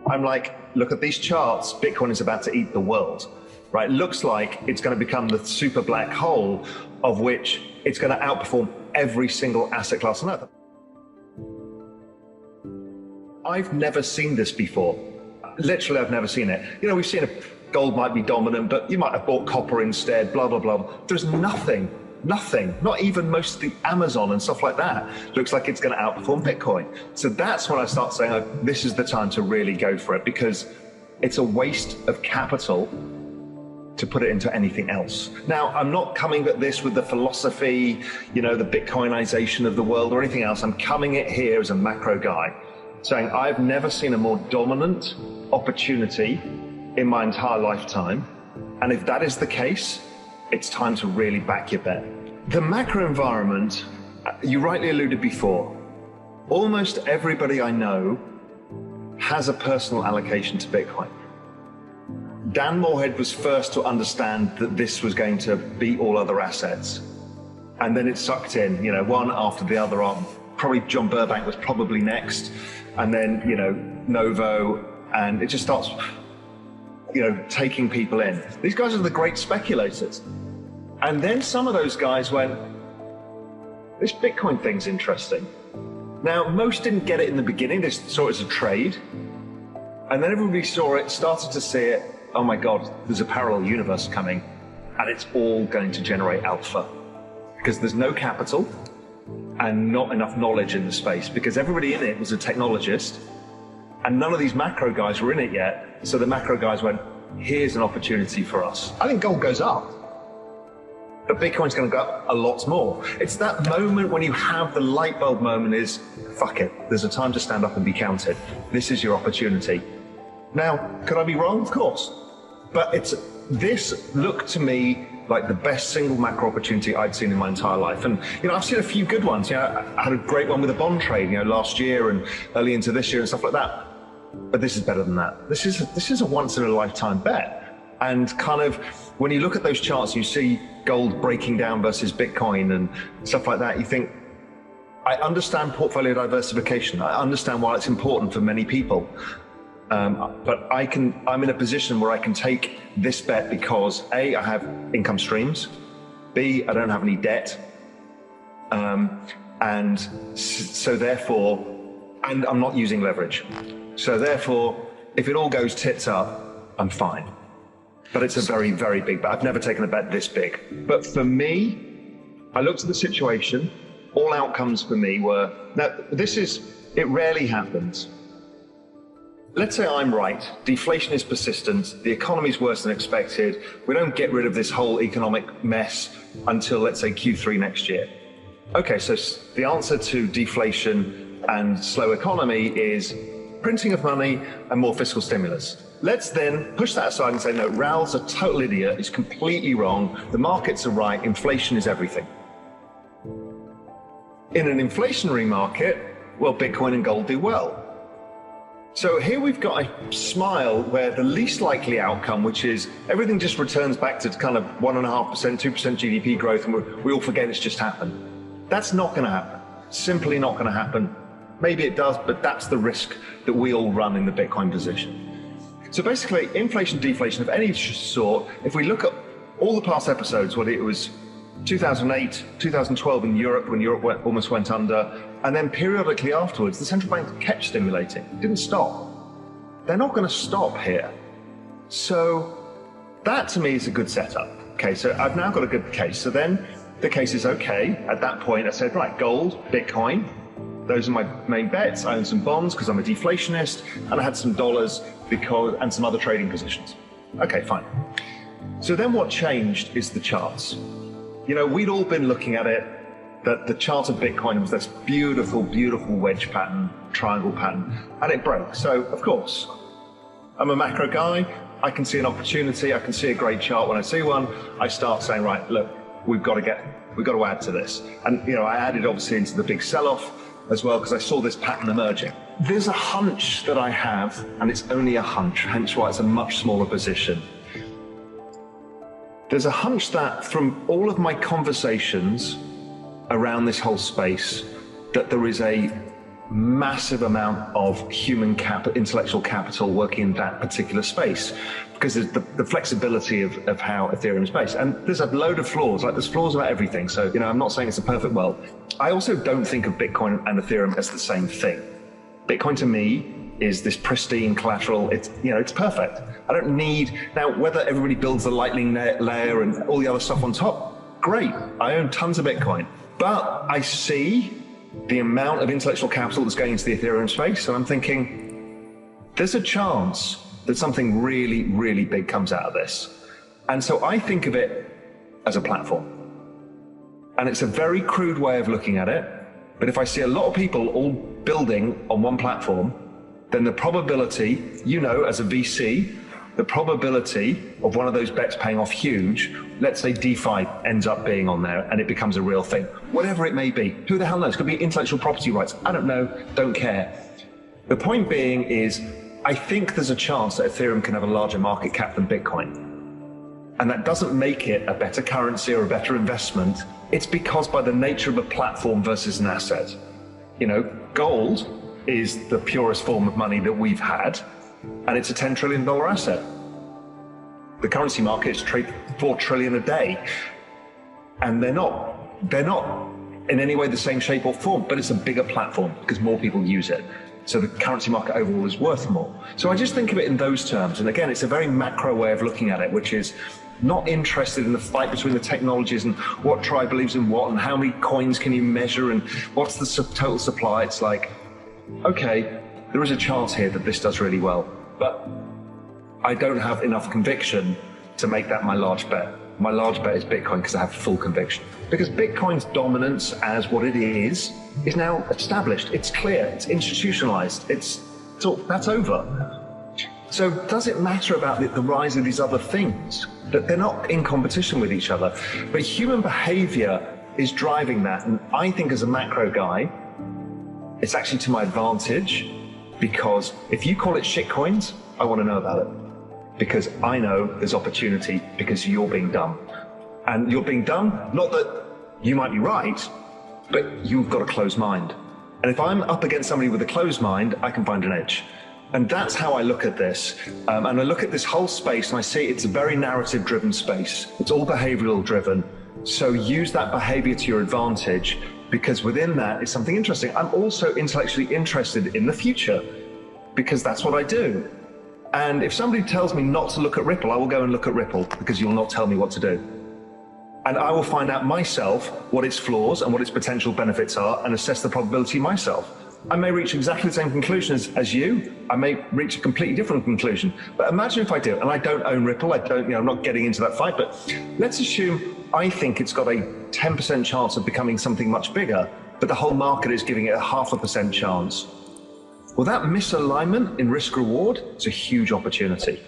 I'm like, look at these charts. Bitcoin is about to eat the world, right? Looks like it's going to become the super black hole of which it's going to outperform every single asset class on earth. I've never seen this before. Literally, I've never seen it. You know, we've seen gold might be dominant, but you might have bought copper instead, blah, blah, blah. There's nothing, not even most of the Amazon and stuff like that looks like it's going to outperform Bitcoin. So that's when I start saying, oh, this is the time to really go for it, because it's a waste of capital to put it into anything else. Now, I'm not coming at this with the philosophy, you know, the Bitcoinization of the world or anything else. I'm coming at here as a macro guy, saying I've never seen a more dominant opportunity in my entire lifetime. And if that is the case, it's time to really back your bet. The macro environment, you rightly alluded before, almost everybody I know has a personal allocation to Bitcoin. Dan Morehead was first to understand that this was going to beat all other assets. And then it sucked in, you know, one after the other on. Probably John Burbank was probably next. And then, you know, Novo, and it just starts, you know, taking people in. These guys are the great speculators. And then some of those guys went, this Bitcoin thing's interesting. Now, most didn't get it in the beginning. They saw it as a trade. And then everybody saw it, started to see it. Oh my God, there's a parallel universe coming, and it's all going to generate alpha because there's no capital and not enough knowledge in the space, because everybody in it was a technologist and none of these macro guys were in it yet. So the macro guys went, here's an opportunity for us. I think gold goes up, but Bitcoin's going to go up a lot more. It's that moment when you have the light bulb moment is, fuck it, there's a time to stand up and be counted. This is your opportunity. Now, could I be wrong? Of course. But this looked to me like the best single macro opportunity I'd seen in my entire life. And, you know, I've seen a few good ones. You know, I had a great one with a bond trade, you know, last year and early into this year and stuff like that. But this is better than that. This is a once in a lifetime bet. And kind of, when you look at those charts, you see gold breaking down versus Bitcoin and stuff like that, you think, I understand portfolio diversification. I understand why it's important for many people. But I'm in a position where I can take this bet because A, I have income streams, B, I don't have any debt, and so therefore, and I'm not using leverage. So therefore, if it all goes tits up, I'm fine. But it's a very, very big bet. I've never taken a bet this big. But for me, I looked at the situation, all outcomes for me were, now it rarely happens. Let's say I'm right, deflation is persistent, the economy is worse than expected, we don't get rid of this whole economic mess until, let's say, Q3 next year. Okay, so the answer to deflation and slow economy is printing of money and more fiscal stimulus. Let's then push that aside and say, no, Raoul's a total idiot, he's completely wrong, the markets are right, inflation is everything. In an inflationary market, well, Bitcoin and gold do well. So here we've got a smile where the least likely outcome, which is everything just returns back to kind of 1.5%, 2% GDP growth, and we all forget it's just happened. That's not going to happen. Simply not going to happen. Maybe it does, but that's the risk that we all run in the Bitcoin position. So basically, inflation, deflation of any sort, if we look at all the past episodes, whether it was 2008, 2012 in Europe, when Europe almost went under, and then periodically afterwards, the central bank kept stimulating, didn't stop. They're not going to stop here. So that to me is a good setup. Okay, so I've now got a good case. So then the case is okay. At that point, I said, right, gold, Bitcoin, those are my main bets. I own some bonds because I'm a deflationist, and I had some dollars and some other trading positions. Okay, fine. So then what changed is the charts. You know, we'd all been looking at it, that the chart of Bitcoin was this beautiful, beautiful wedge pattern, triangle pattern, and it broke. So, of course, I'm a macro guy. I can see an opportunity. I can see a great chart. When I see one, I start saying, right, look, we've got to add to this. And, you know, I added obviously into the big sell-off as well, because I saw this pattern emerging. There's a hunch that I have, and it's only a hunch, hence why it's a much smaller position. There's a hunch that from all of my conversations around this whole space, that there is a massive amount of human intellectual capital working in that particular space, because there's the flexibility of how Ethereum is based. And there's a load of flaws, like there's flaws about everything. So, I'm not saying it's a perfect world. I also don't think of Bitcoin and Ethereum as the same thing. Bitcoin to me is this pristine collateral. It's, it's perfect. I don't need, now whether everybody builds the Lightning layer and all the other stuff on top, great. I own tons of Bitcoin, but I see the amount of intellectual capital that's going into the Ethereum space, and I'm thinking, there's a chance that something really, really big comes out of this. And so I think of it as a platform. And it's a very crude way of looking at it, but if I see a lot of people all building on one platform, then the probability, as a VC, the probability of one of those bets paying off huge, let's say DeFi ends up being on there and it becomes a real thing, whatever it may be. Who the hell knows? It could be intellectual property rights. I don't know, don't care. The point being is, I think there's a chance that Ethereum can have a larger market cap than Bitcoin. And that doesn't make it a better currency or a better investment. It's because by the nature of a platform versus an asset. Gold is the purest form of money that we've had, and it's a $10 trillion asset. The currency markets trade 4 trillion a day, and they're not in any way the same shape or form, but it's a bigger platform because more people use it. So the currency market overall is worth more. So I just think of it in those terms. And again, it's a very macro way of looking at it, which is not interested in the fight between the technologies and what tribe believes in what and how many coins can you measure and what's the total supply. It's like, okay, there is a chance here that this does really well, but I don't have enough conviction to make that my large bet. My large bet is Bitcoin because I have full conviction. Because Bitcoin's dominance as what it is now established. It's clear, it's institutionalized, that's over. So does it matter about the rise of these other things? That they're not in competition with each other, but human behavior is driving that. And I think as a macro guy, it's actually to my advantage, because if you call it shitcoins, I want to know about it. Because I know there's opportunity because you're being dumb. And you're being dumb, not that you might be right, but you've got a closed mind. And if I'm up against somebody with a closed mind, I can find an edge. And that's how I look at this. And I look at this whole space and I see it's a very narrative driven space. It's all behavioral driven. So use that behavior to your advantage, because within that is something interesting. I'm also intellectually interested in the future because that's what I do. And if somebody tells me not to look at Ripple, I will go and look at Ripple because you'll not tell me what to do. And I will find out myself what its flaws and what its potential benefits are and assess the probability myself. I may reach exactly the same conclusion as you. I may reach a completely different conclusion. But imagine if I do, and I don't own Ripple, I'm not getting into that fight, but let's assume I think it's got a 10% chance of becoming something much bigger, but the whole market is giving it a 0.5% chance. Well, that misalignment in risk reward is a huge opportunity.